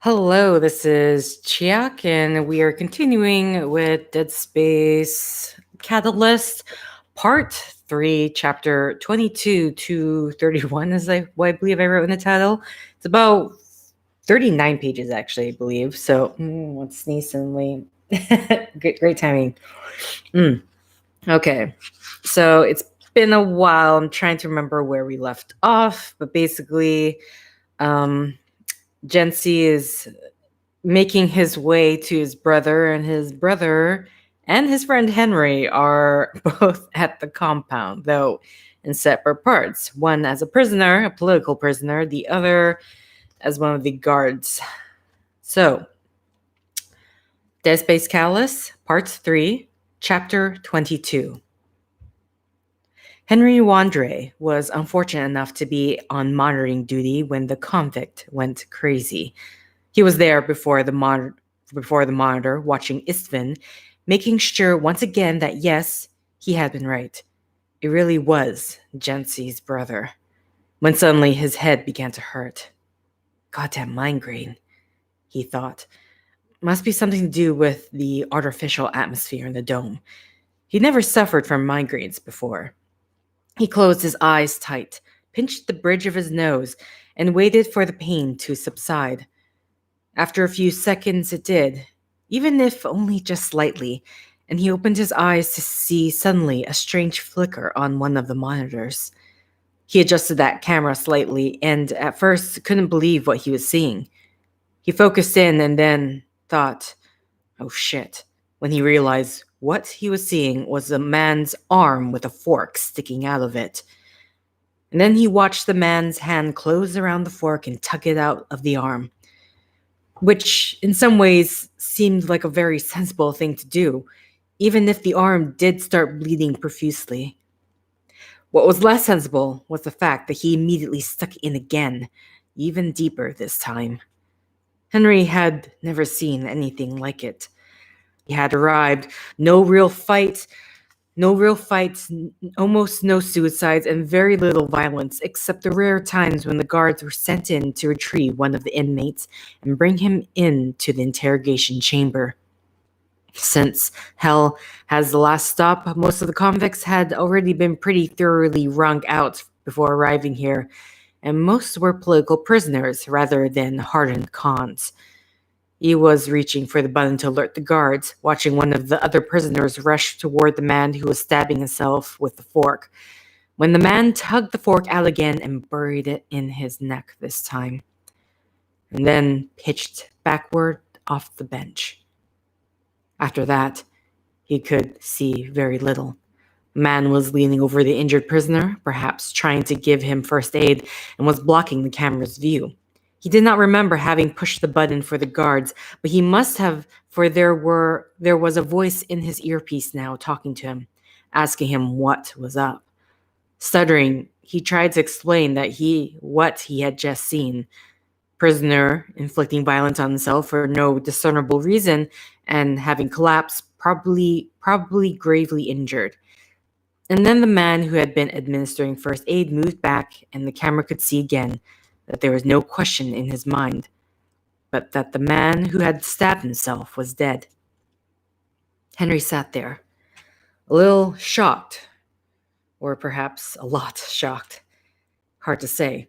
Hello, this is Chiak, and we are continuing with Dead Space Catalyst, Part 3, Chapter 22 to 31, what I believe I wrote in the title. It's about 39 pages, actually, I believe. So, let's sneeze suddenly. Great timing. Okay, so it's been a while. I'm trying to remember where we left off, but basically, um, Gency is making his way to his brother, and his brother and his friend Henry are both at the compound, though in separate parts. One as a prisoner, a political prisoner, the other as one of the guards. So, Dead Space Catalyst, Part 3, Chapter 22. Henry Wandre was unfortunate enough to be on monitoring duty when the convict went crazy. He was there before the monitor, watching Istvan, making sure once again that yes, he had been right. It really was Gency's brother. When suddenly his head began to hurt. Goddamn migraine, he thought. Must be something to do with the artificial atmosphere in the dome. He'd never suffered from migraines before. He closed his eyes tight, pinched the bridge of his nose, and waited for the pain to subside. After a few seconds, it did, even if only just slightly, and he opened his eyes to see suddenly a strange flicker on one of the monitors. He adjusted that camera slightly and at first couldn't believe what he was seeing. He focused in and then thought, oh shit, when he realized what he was seeing was a man's arm with a fork sticking out of it. And then he watched the man's hand close around the fork and tug it out of the arm, which in some ways seemed like a very sensible thing to do, even if the arm did start bleeding profusely. What was less sensible was the fact that he immediately stuck in again, even deeper this time. Henry had never seen anything like it. He had arrived, no real fights, almost no suicides, and very little violence, except the rare times when the guards were sent in to retrieve one of the inmates and bring him into the interrogation chamber. Since hell has the last stop, most of the convicts had already been pretty thoroughly wrung out before arriving here, and most were political prisoners rather than hardened cons. He was reaching for the button to alert the guards, watching one of the other prisoners rush toward the man who was stabbing himself with the fork, when the man tugged the fork out again and buried it in his neck this time, and then pitched backward off the bench. After that, he could see very little. A man was leaning over the injured prisoner, perhaps trying to give him first aid, and was blocking the camera's view. He did not remember having pushed the button for the guards, but he must have, for there was a voice in his earpiece now talking to him, asking him what was up. Stuttering, he tried to explain what he had just seen. Prisoner inflicting violence on himself for no discernible reason and having collapsed, probably gravely injured. And then the man who had been administering first aid moved back, and the camera could see again that there was no question in his mind, but that the man who had stabbed himself was dead. Henry sat there, a little shocked, or perhaps a lot shocked. Hard to say.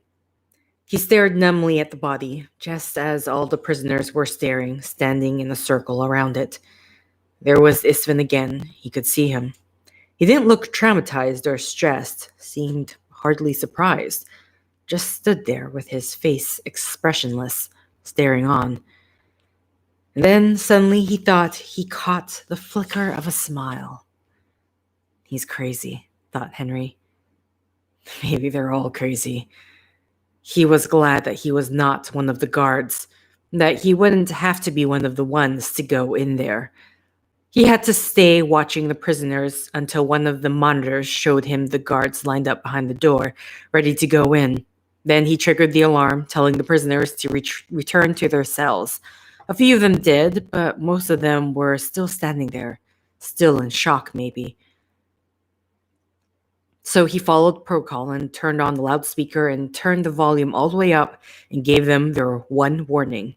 He stared numbly at the body, just as all the prisoners were staring, standing in a circle around it. There was Istvan again. He could see him. He didn't look traumatized or stressed, seemed hardly surprised, just stood there with his face expressionless, staring on. And then suddenly he thought he caught the flicker of a smile. He's crazy, thought Henry. Maybe they're all crazy. He was glad that he was not one of the guards, that he wouldn't have to be one of the ones to go in there. He had to stay watching the prisoners until one of the monitors showed him the guards lined up behind the door, ready to go in. Then he triggered the alarm, telling the prisoners to return to their cells. A few of them did, but most of them were still standing there, still in shock maybe. So he followed protocol and turned on the loudspeaker and turned the volume all the way up and gave them their one warning.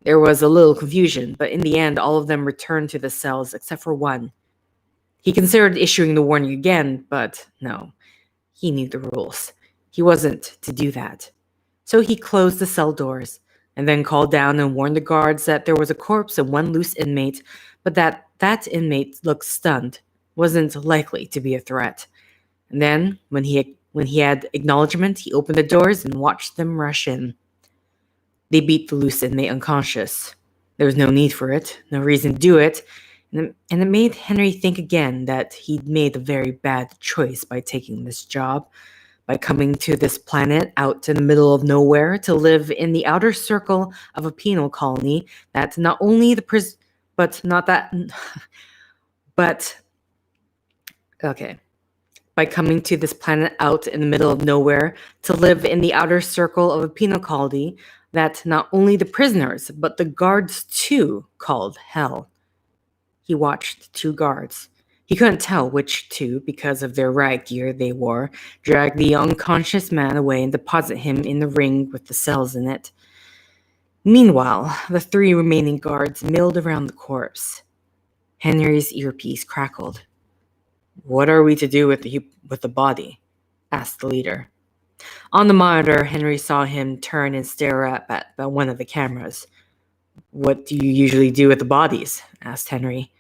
There was a little confusion, but in the end, all of them returned to the cells except for one. He considered issuing the warning again, but no. He knew the rules. He wasn't to do that. So he closed the cell doors, and then called down and warned the guards that there was a corpse and one loose inmate, but that inmate looked stunned, wasn't likely to be a threat. And then, when he had acknowledgement, he opened the doors and watched them rush in. They beat the loose inmate unconscious. There was no need for it, no reason to do it, and it made Henry think again that he'd made a very bad choice by taking this job, by coming to this planet out in the middle of nowhere to live in the outer circle of a penal colony that not only the prison, but not that, but, okay. By coming to this planet out in the middle of nowhere to live in the outer circle of a penal colony that not only the prisoners, but the guards too called hell. He watched two guards. He couldn't tell which two, because of their riot gear they wore, drag the unconscious man away and deposit him in the ring with the cells in it. Meanwhile, the three remaining guards milled around the corpse. Henry's earpiece crackled. "What are we to do with the body?" asked the leader. On the monitor, Henry saw him turn and stare up at one of the cameras. "What do you usually do with the bodies?" asked Henry.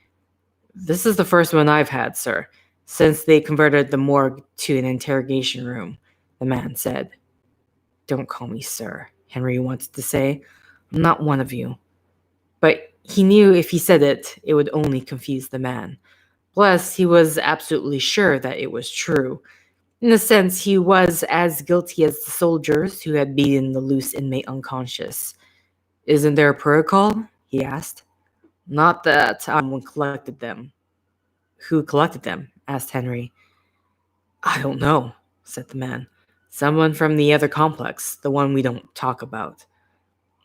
"This is the first one I've had, sir, since they converted the morgue to an interrogation room," the man said. "Don't call me sir," Henry wanted to say. "I'm not one of you." But he knew if he said it, it would only confuse the man. Plus, he was absolutely sure that it was true. In a sense, he was as guilty as the soldiers who had beaten the loose inmate unconscious. "Isn't there a protocol?" he asked. "Not that someone collected them." "Who collected them?" asked Henry. "I don't know," said the man. "Someone from the other complex, the one we don't talk about."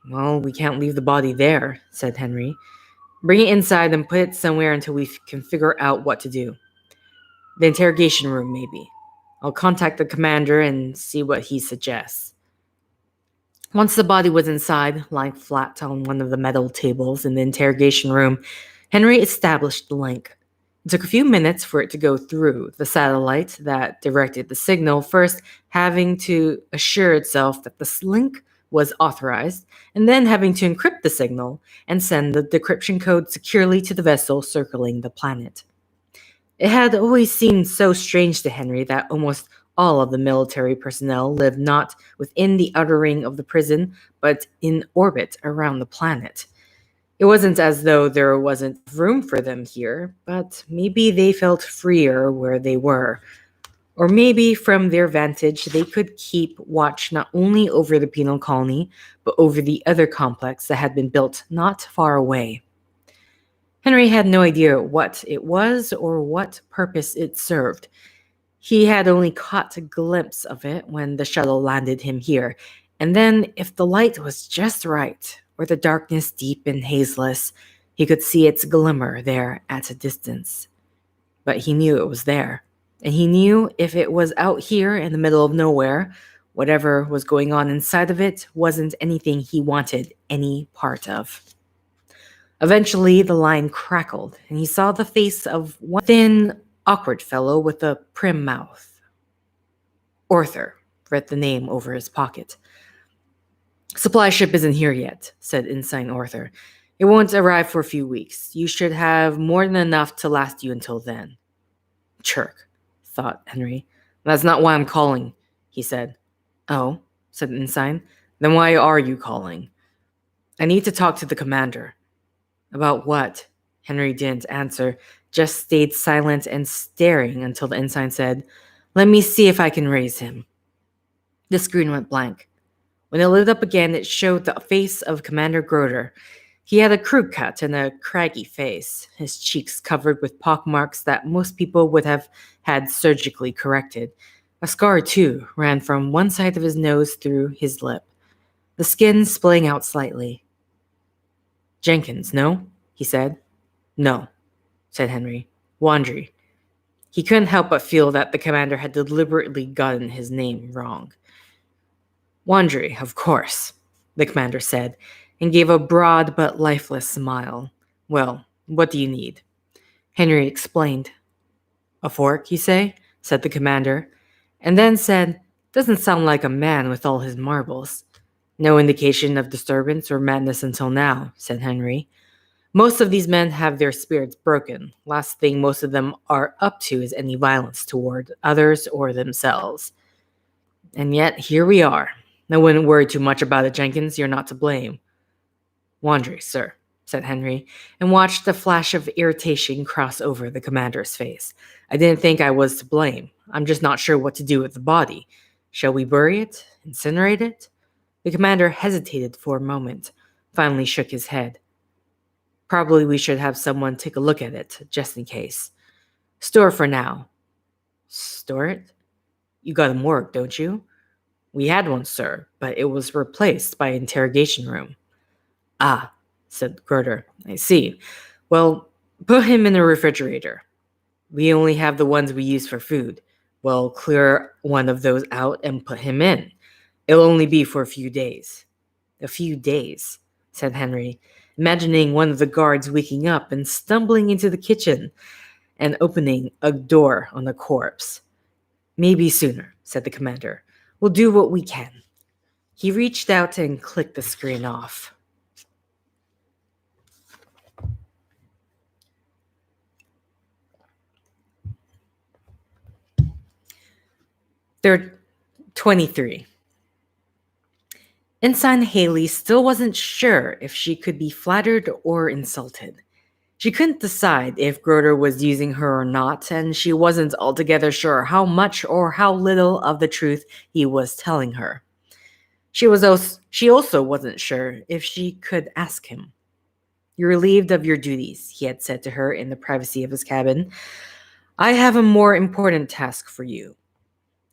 "Well, we can't leave the body there," said Henry. "Bring it inside and put it somewhere until we can figure out what to do. The interrogation room, maybe. I'll contact the commander and see what he suggests." Once the body was inside, lying flat on one of the metal tables in the interrogation room, Henry established the link. It took a few minutes for it to go through the satellite that directed the signal, first having to assure itself that the link was authorized, and then having to encrypt the signal and send the decryption code securely to the vessel circling the planet. It had always seemed so strange to Henry that almost all of the military personnel lived not within the outer ring of the prison, but in orbit around the planet. It wasn't as though there wasn't room for them here, but maybe they felt freer where they were. Or maybe from their vantage, they could keep watch not only over the penal colony, but over the other complex that had been built not far away. Henry had no idea what it was or what purpose it served. He had only caught a glimpse of it when the shuttle landed him here, and then if the light was just right, or the darkness deep and hazeless, he could see its glimmer there at a distance. But he knew it was there, and he knew if it was out here in the middle of nowhere, whatever was going on inside of it wasn't anything he wanted any part of. Eventually, the line crackled, and he saw the face of one thin, awkward fellow with a prim mouth. Arthur read the name over his pocket. "Supply ship isn't here yet," said Ensign Arthur. "It won't arrive for a few weeks. You should have more than enough to last you until then." "Chirk," thought Henry. "That's not why I'm calling," he said. "Oh," said Ensign. "Then why are you calling?" "I need to talk to the commander." "About what?" Henry didn't answer, just stayed silent and staring until the ensign said, "Let me see if I can raise him." The screen went blank. When it lit up again, it showed the face of Commander Groder. He had a crew cut and a craggy face, his cheeks covered with pockmarks that most people would have had surgically corrected. A scar, too, ran from one side of his nose through his lip, the skin splaying out slightly. "Jenkins, no?" he said. "No," said Henry. "Wandry." He couldn't help but feel that the commander had deliberately gotten his name wrong. "Wandry, of course," the commander said, and gave a broad but lifeless smile. Well, what do you need? Henry explained. A fork, you say? Said the commander, and then said, doesn't sound like a man with all his marbles. No indication of disturbance or madness until now, said Henry. Most of these men have their spirits broken. Last thing most of them are up to is any violence toward others or themselves. And yet, here we are. I wouldn't worry too much about it, Jenkins. You're not to blame. Wandry, sir, said Henry, and watched a flash of irritation cross over the commander's face. I didn't think I was to blame. I'm just not sure what to do with the body. Shall we bury it? Incinerate it? The commander hesitated for a moment, finally shook his head. Probably we should have someone take a look at it, just in case. Store for now. Store it? You got a morgue, don't you? We had one, sir, but it was replaced by an interrogation room. Ah, said Groder. I see. Well, put him in the refrigerator. We only have the ones we use for food. Well, clear one of those out and put him in. It'll only be for a few days. A few days, said Henry, imagining one of the guards waking up and stumbling into the kitchen and opening a door on the corpse. Maybe sooner, said the commander. We'll do what we can. He reached out and clicked the screen off. They're 23. Ensign Haley still wasn't sure if she could be flattered or insulted. She couldn't decide if Groder was using her or not, and she wasn't altogether sure how much or how little of the truth he was telling her. She also wasn't sure if she could ask him. You're relieved of your duties, he had said to her in the privacy of his cabin. I have a more important task for you.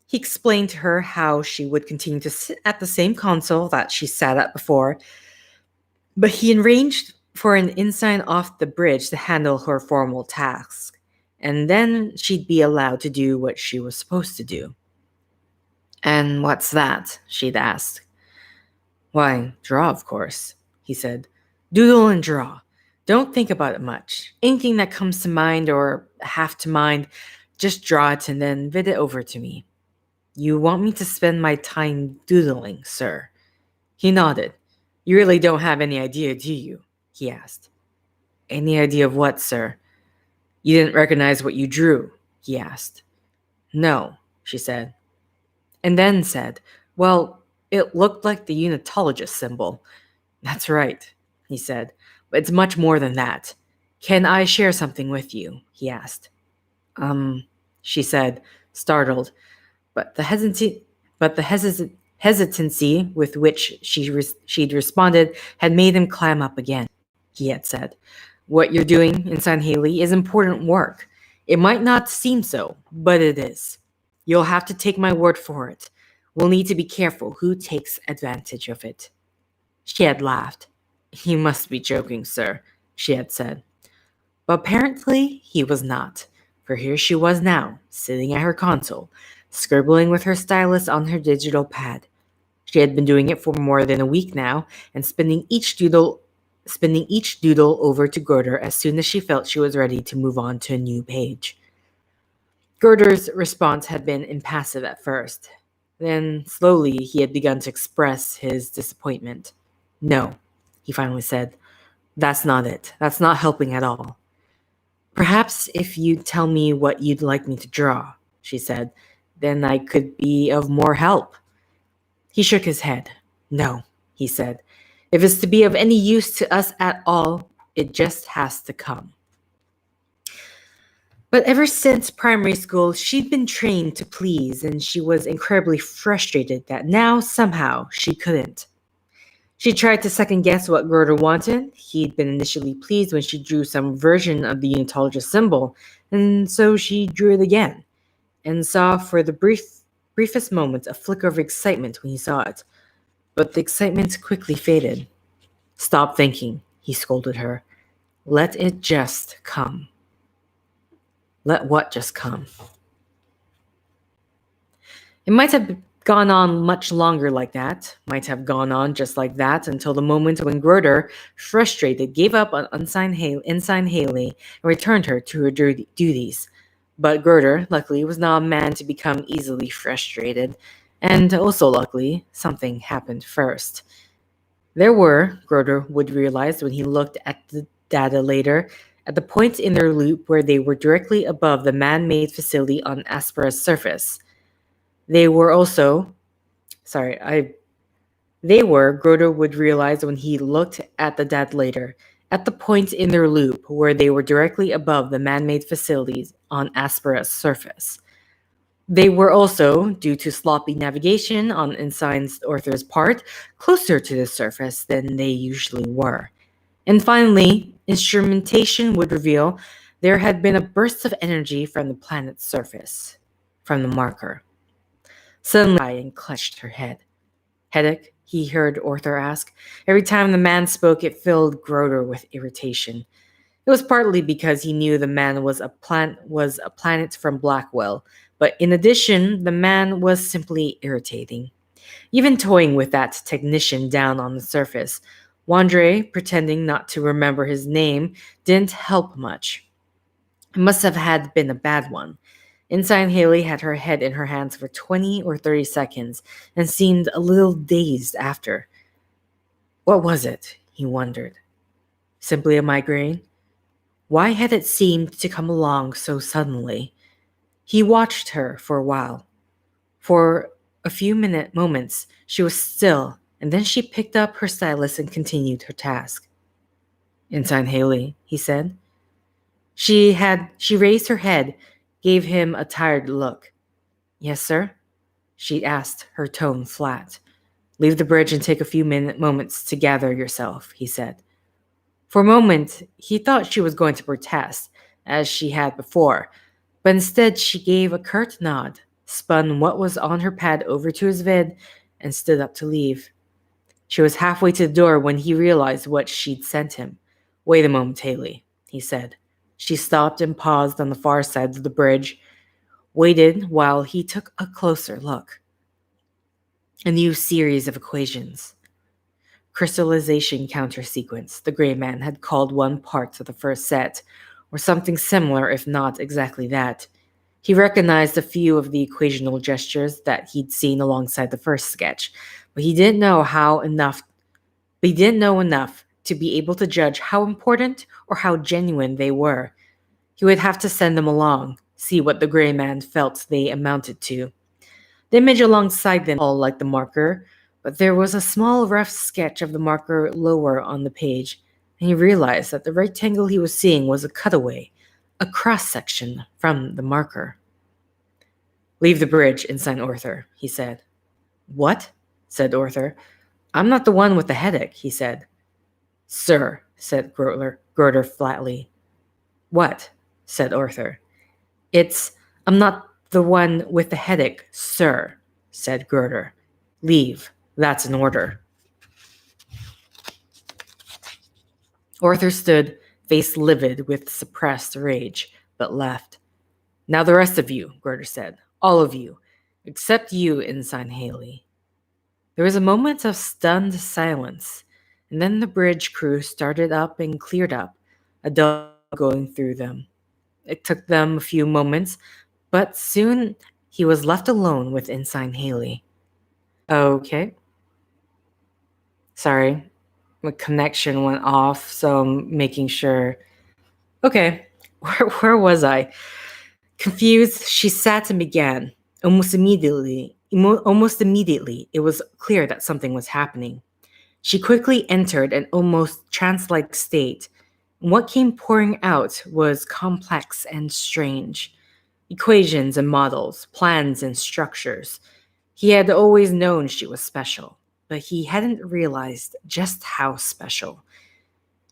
He explained to her how she would continue to sit at the same console that she sat at before, but he arranged for an ensign off the bridge to handle her formal tasks, and then she'd be allowed to do what she was supposed to do. And what's that? She'd asked. Why, draw, of course, he said. Doodle and draw. Don't think about it much. Anything that comes to mind or half to mind, just draw it and then vid it over to me. You want me to spend my time doodling, sir? He nodded. You really don't have any idea, do you? He asked. Any idea of what, sir? You didn't recognize what you drew? He asked. No, she said. And then said, well, it looked like the unitologist symbol. That's right, he said. But it's much more than that. Can I share something with you? He asked. She said, startled. But the hesitancy with which she'd responded had made him clam up again. He had said, what you're doing, Ensign Haley, is important work. It might not seem so, but it is. You'll have to take my word for it. We'll need to be careful who takes advantage of it. She had laughed. You must be joking, sir, she had said. But apparently he was not, for here she was now, sitting at her console, scribbling with her stylus on her digital pad. She had been doing it for more than a week now, and spinning each doodle over to Groder as soon as she felt she was ready to move on to a new page. Groder's response had been impassive at first. Then, slowly, he had begun to express his disappointment. No, he finally said. That's not it. That's not helping at all. Perhaps if you'd tell me what you'd like me to draw, she said, then I could be of more help. He shook his head. No, he said. If it's to be of any use to us at all, it just has to come. But ever since primary school, she'd been trained to please, and she was incredibly frustrated that now, somehow, she couldn't. She tried to second-guess what Groder wanted. He'd been initially pleased when she drew some version of the unitologist symbol, and so she drew it again, and saw for the briefest moments a flicker of excitement when he saw it. But the excitement quickly faded. Stop thinking, he scolded her. Let it just come. Let what just come? It might have gone on much longer like that, might have gone on just like that until the moment when Groder, frustrated, gave up on Ensign Haley and returned her to her duties. But Groder, luckily, was not a man to become easily frustrated, and also luckily, something happened first. Groder would realize when he looked at the data later, at the point in their loop where they were directly above the man-made facility on Aspera's surface. They were also, sorry, I They were, Groder would realize when he looked at the data later, at the point in their loop where they were directly above the man-made facilities on Aspera's surface. They were also, due to sloppy navigation on Ensign's Arthur's part, closer to the surface than they usually were. And finally, instrumentation would reveal there had been a burst of energy from the planet's surface, from the marker. Suddenly, Ryan clutched her head. Headache? He heard Arthur ask. Every time the man spoke, it filled Groder with irritation. It was partly because he knew the man was a planet from Blackwell, but in addition, the man was simply irritating. Even toying with that technician down on the surface, Wandre, pretending not to remember his name, didn't help much. It must have had been a bad one. Ensign Haley had her head in her hands for 20 or 30 seconds and seemed a little dazed after. What was it? He wondered. Simply a migraine? Why had it seemed to come along so suddenly? He watched her for a while. For a few moments, she was still, and then she picked up her stylus and continued her task. Ensign Haley, he said. She raised her head, gave him a tired look. Yes, sir? She asked, her tone flat. Leave the bridge and take a few moments to gather yourself, he said. For a moment, he thought she was going to protest, as she had before, but instead she gave a curt nod, spun what was on her pad over to his vid, and stood up to leave. She was halfway to the door when he realized what she'd sent him. Wait a moment, Haley, he said. She stopped and paused on the far side of the bridge, waited while he took a closer look. A new series of equations. Crystallization counter sequence, the gray man had called one part of the first set, or something similar if not exactly that. He recognized a few of the equational gestures that he'd seen alongside the first sketch, but he didn't know enough to be able to judge how important or how genuine they were. He would have to send them along, see what the gray man felt they amounted to. The image alongside them all like the marker, but there was a small rough sketch of the marker lower on the page, and he realized that the rectangle he was seeing was a cutaway, a cross-section from the marker. Leave the bridge, Ensign Arthur, he said. What? Said Arthur. I'm not the one with the headache, he said. Sir, said Groder flatly. What? Said Arthur. I'm not the one with the headache, sir, said Groder. Leave. That's an order. Arthur stood, face livid with suppressed rage, but left. Now the rest of you, Groder said. All of you. Except you, Ensign Haley. There was a moment of stunned silence, and then the bridge crew started up and cleared up, a dog going through them. It took them a few moments, but soon he was left alone with Ensign Haley. Okay. Sorry, my connection went off, so I'm making sure. Okay, where was I? Confused, she sat and began. Almost immediately, it was clear that something was happening. She quickly entered an almost trance-like state. What came pouring out was complex and strange. Equations and models, plans and structures. He had always known she was special, but he hadn't realized just how special.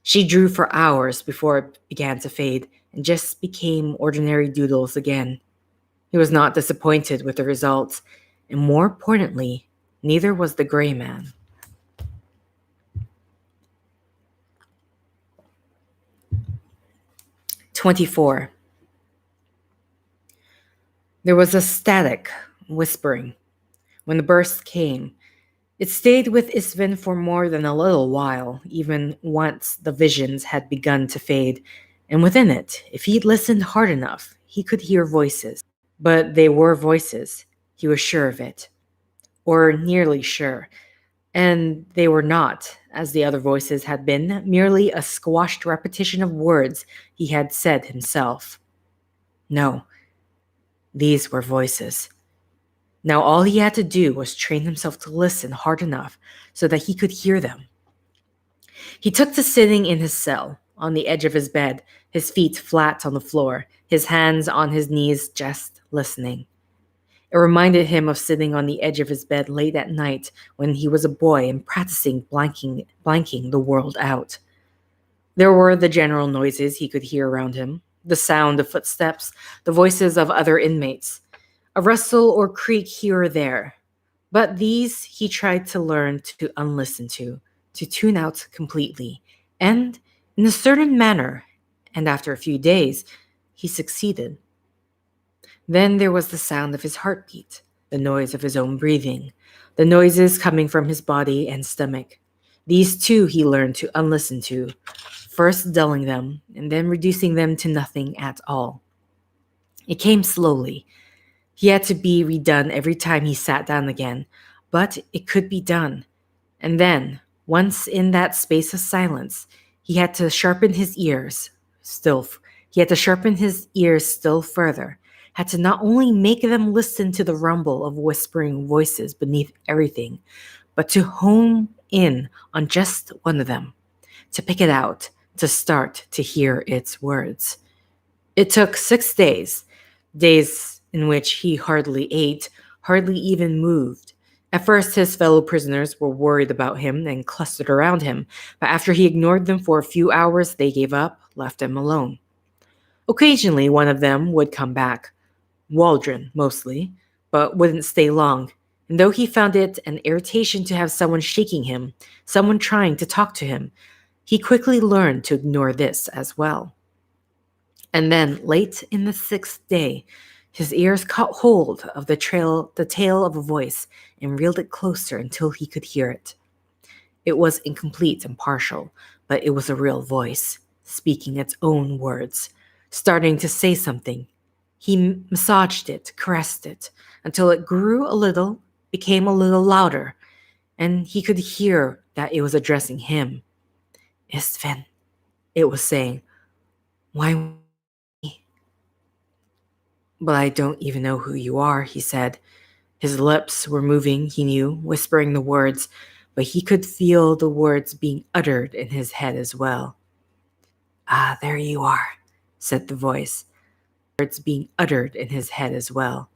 She drew for hours before it began to fade and just became ordinary doodles again. He was not disappointed with the results, and more importantly, neither was the gray man. "24. There was a static whispering. When the burst came, it stayed with Isvin for more than a little while, even once the visions had begun to fade. And within it, if he'd listened hard enough, he could hear voices. But they were voices. He was sure of it. Or nearly sure. And they were not, as the other voices had been, merely a squashed repetition of words he had said himself. No, these were voices. Now all he had to do was train himself to listen hard enough so that he could hear them. He took to sitting in his cell, on the edge of his bed, his feet flat on the floor, his hands on his knees, just listening. It reminded him of sitting on the edge of his bed late at night when he was a boy and practicing blanking the world out. There were the general noises he could hear around him, the sound of footsteps, the voices of other inmates, a rustle or creak here or there. But these he tried to learn to unlisten to tune out completely, and in a certain manner, and after a few days, he succeeded. Then there was the sound of his heartbeat, the noise of his own breathing, the noises coming from his body and stomach. These too he learned to unlisten to, first dulling them and then reducing them to nothing at all. It came slowly. He had to be redone every time he sat down again, but it could be done. And then, once in that space of silence, he had to sharpen his ears still. He had to sharpen his ears still further, had to not only make them listen to the rumble of whispering voices beneath everything, but to hone in on just one of them, to pick it out, to start to hear its words. It took 6 days, days in which he hardly ate, hardly even moved. At first, his fellow prisoners were worried about him and clustered around him, but after he ignored them for a few hours, they gave up, left him alone. Occasionally, one of them would come back, Waldron mostly, but wouldn't stay long. And though he found it an irritation to have someone shaking him, someone trying to talk to him, he quickly learned to ignore this as well. And then, late in the 6th day, his ears caught hold of the tail of a voice and reeled it closer until he could hear it. It was incomplete and partial, but it was a real voice, speaking its own words, starting to say something. He massaged it, caressed it, until it grew a little, became a little louder, and he could hear that it was addressing him. Istvan, it was saying, why me? But I don't even know who you are, he said. His lips were moving, he knew, whispering the words, but he could feel the words being uttered in his head as well. Ah, there you are, said the voice. Words being uttered in his head as well.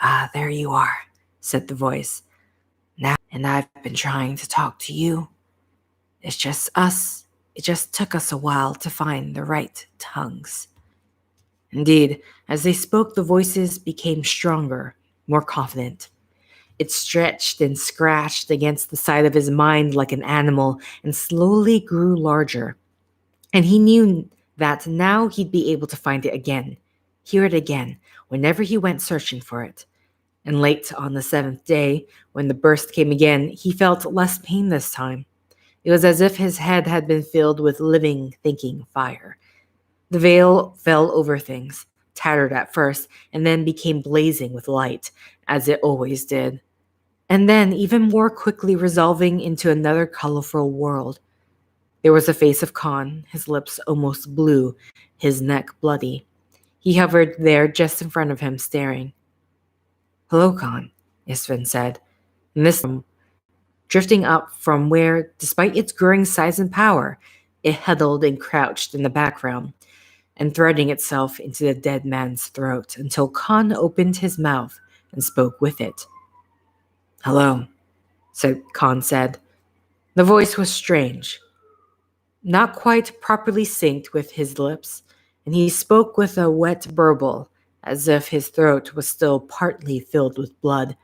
Ah, there you are, said the voice. Now, and I've been trying to talk to you. It's just us. It just took us a while to find the right tongues. Indeed, as they spoke, the voices became stronger, more confident. It stretched and scratched against the side of his mind like an animal and slowly grew larger. And he knew that now he'd be able to find it again, hear it again, whenever he went searching for it. And late on the 7th day, when the burst came again, he felt less pain this time. It was as if his head had been filled with living, thinking fire. The veil fell over things, tattered at first, and then became blazing with light, as it always did. And then, even more quickly resolving into another colorful world. There was a face of Khan, his lips almost blue, his neck bloody. He hovered there just in front of him, staring. Hello, Khan, Istvan said. And this time, drifting up from where, despite its growing size and power, it huddled and crouched in the background, and threading itself into the dead man's throat until Khan opened his mouth and spoke with it. Hello, Khan said. The voice was strange, not quite properly synced with his lips, and he spoke with a wet burble, as if his throat was still partly filled with blood.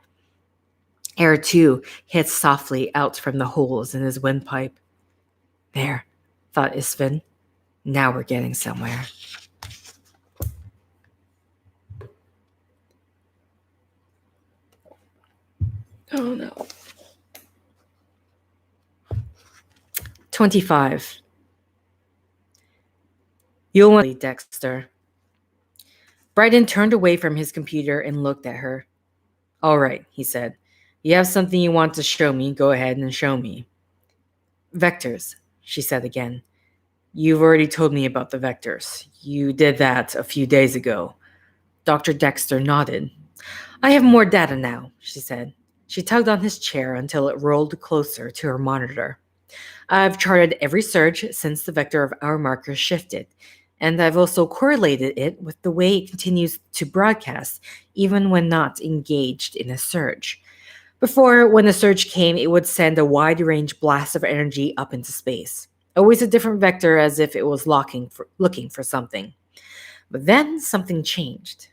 Air, too, hit softly out from the holes in his windpipe. There, thought Istvan. Now we're getting somewhere. Oh no. 25. You'll want to Dexter. Bryden turned away from his computer and looked at her. All right, he said. You have something you want to show me, go ahead and show me. Vectors, she said again. You've already told me about the vectors. You did that a few days ago. Dr. Dexter nodded. I have more data now, she said. She tugged on his chair until it rolled closer to her monitor. I've charted every surge since the vector of our marker shifted, and I've also correlated it with the way it continues to broadcast, even when not engaged in a surge. Before, when a surge came, it would send a wide-range blast of energy up into space. Always a different vector, as if it was looking for something. But then something changed.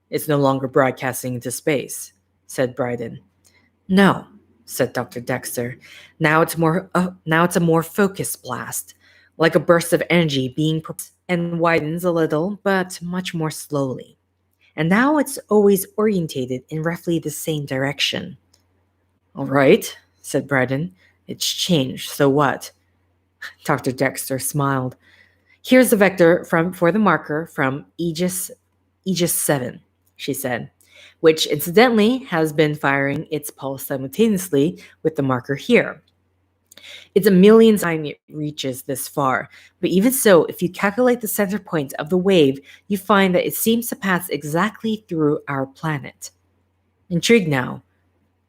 It's no longer broadcasting into space, said Bryden. No, said Dr. Dexter. Now it's a more focused blast, like a burst of energy being and widens a little, but much more slowly. And now it's always orientated in roughly the same direction. All right, said Bryden. It's changed, so what? Dr. Dexter smiled. Here's the vector for the marker from Aegis 7, she said, which incidentally has been firing its pulse simultaneously with the marker here. It's a million times it reaches this far, but even so, if you calculate the center point of the wave, you find that it seems to pass exactly through our planet. Intrigued now,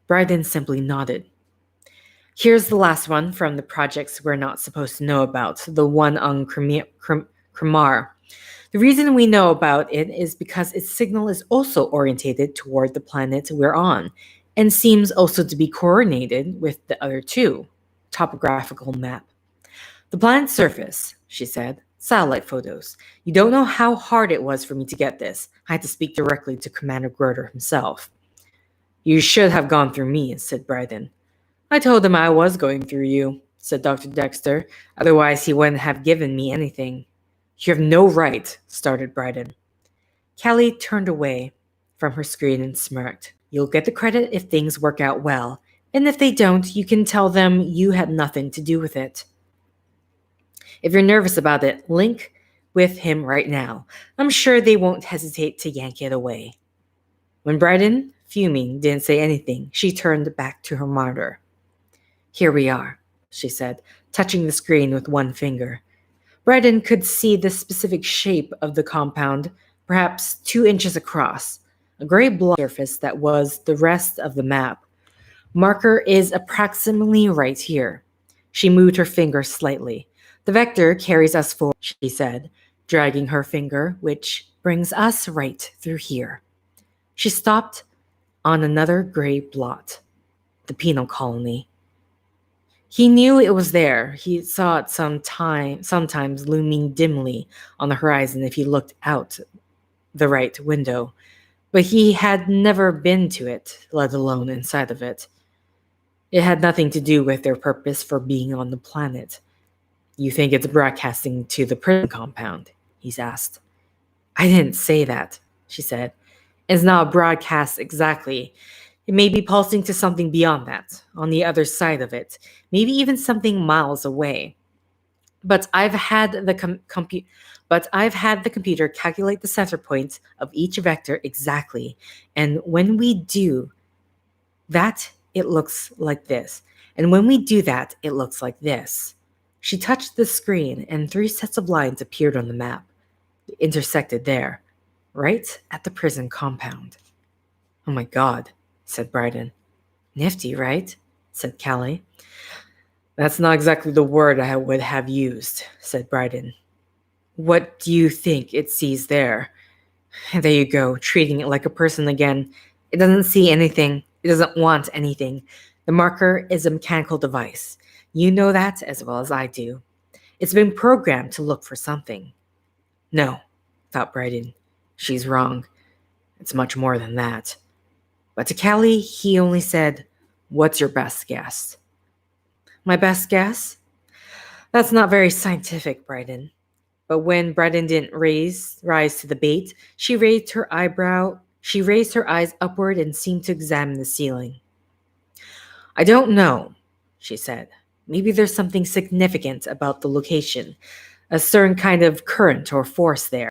Bryden simply nodded. Here's the last one from the projects we're not supposed to know about, the one on Kremar. The reason we know about it is because its signal is also orientated toward the planet we're on, and seems also to be coordinated with the other two. Topographical map. The planet's surface, she said. Satellite photos. You don't know how hard it was for me to get this. I had to speak directly to Commander Groder himself. You should have gone through me, said Bryden. I told him I was going through you, said Dr. Dexter. Otherwise, he wouldn't have given me anything. You have no right, started Bryden. Callie turned away from her screen and smirked. You'll get the credit if things work out well, and if they don't, you can tell them you had nothing to do with it. If you're nervous about it, link with him right now. I'm sure they won't hesitate to yank it away. When Bryden, fuming, didn't say anything, she turned back to her monitor. Here we are, she said, touching the screen with one finger. Bryden could see the specific shape of the compound, perhaps 2 inches across, a gray block surface that was the rest of the map. Marker is approximately right here. She moved her finger slightly. The vector carries us forward, she said, dragging her finger, which brings us right through here. She stopped on another gray blot. The penal colony. He knew it was there. He saw it sometimes looming dimly on the horizon if he looked out the right window. But he had never been to it, let alone inside of it. It had nothing to do with their purpose for being on the planet. You think it's broadcasting to the prison compound? He's asked. I didn't say that, she said. It's not a broadcast exactly. It may be pulsing to something beyond that, on the other side of it, maybe even something miles away. But I've had the computer calculate the center point of each vector exactly, and when we do that, it looks like this. And when we do that, it looks like this. She touched the screen, and 3 sets of lines appeared on the map, intersected there, right at the prison compound. Oh my God, said Bryden. Nifty, right? Said Callie. That's not exactly the word I would have used, said Bryden. What do you think it sees there? There you go, treating it like a person again. It doesn't see anything. It doesn't want anything. The marker is a mechanical device. You know that as well as I do. It's been programmed to look for something. No, thought Bryden. She's wrong. It's much more than that. But to Callie, he only said, What's your best guess? My best guess? That's not very scientific, Bryden. But when Bryden didn't rise to the bait, she raised her eyes upward and seemed to examine the ceiling. I don't know, she said. Maybe there's something significant about the location, a certain kind of current or force there.